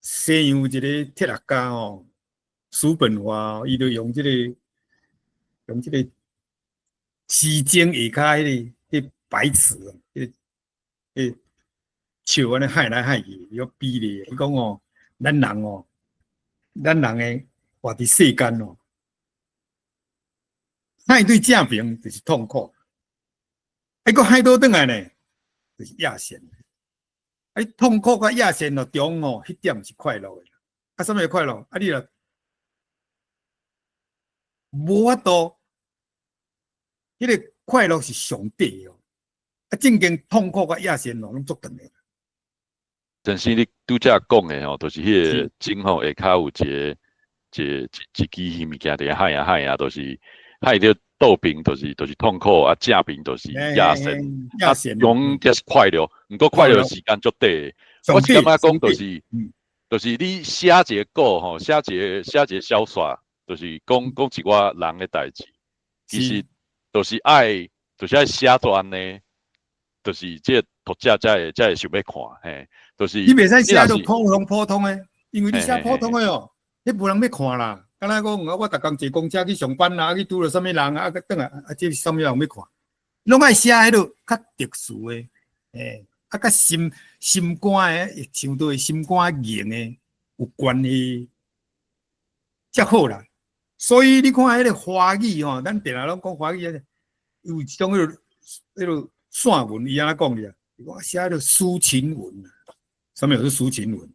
西洋一个铁学家哦，叔本华，伊就用这个时钟下骹迄个白瓷哦，迄个笑安尼害来害去，有比例。伊讲哦，咱人诶活伫世间哦，害对正面就是痛苦，还佫害倒转来呢，就是亚线。痛苦甲亚线咯中哦，迄点是快乐诶。啊，什么快乐？啊，你若无法度，迄个快乐是上帝哦。啊，正经痛苦甲亚线咯，拢足长诶。真是你拄则讲诶吼，就是迄个钟吼下骹有一支物件伫海啊，就是海着倒边就是痛苦啊，正边就是亚神，亚线用就是快乐，毋过快乐时间足短。我是感觉讲就是你写一个稿吼，写一个小说，就是讲一寡人诶代志，其实就是爱写作安尼，就是这读者才会想要看，嘿。就是你袂使写到普通诶，因为你写普通诶哦，迄无人要看啦。敢若讲我逐工坐公车去上班啦，去拄着啥物人啊，转来这啥物人要看，拢爱写迄落较特殊诶，较心肝诶，唱到心肝硬诶，有关系才好啦。所以你看迄个华语吼，咱定下拢讲华语有一种迄落散文，伊安怎讲的啊？我写迄落抒情文。上面有是抒情文，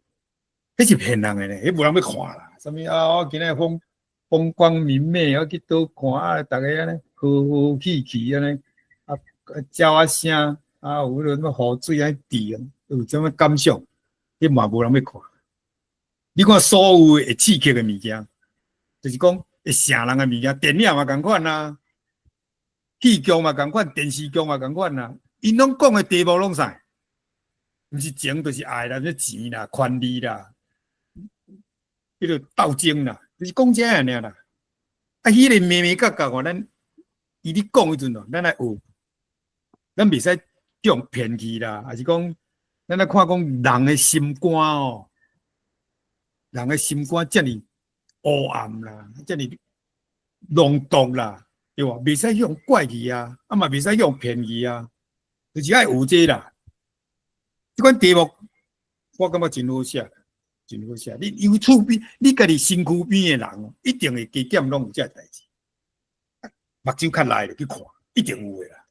迄是骗人的咧，迄无人要看啦。什么啊？我今日风光明媚，我去倒看啊，大家安尼和和气气安尼啊，叫啊声啊，有迄落什么雨水安滴啊，有什么感想？迄嘛无人要看。你看所有会刺激的物件，就是讲会成人的物件，电影嘛共款啦，戏剧嘛共款，电视剧嘛共款啦，因拢讲的题目拢啥？毋是情就是爱啦，钱啦、权利啦，迄个斗争啦，就是讲这样尔啦。啊，迄个明明角角哦，咱伊咧讲迄阵哦，咱来学，咱袂使用骗去啦，还是讲咱来看讲人的心肝哦，人的心肝遮尔黑暗啦，遮尔浓毒啦，对吧？袂使用怪去啊，啊嘛袂使用骗去啊，就是爱有这啦。这款题目，我感觉真好写，真好写。你因为厝边，你家己身躯边的人，一定会加减拢有这代志。目睭较来就去看，一定有的啦。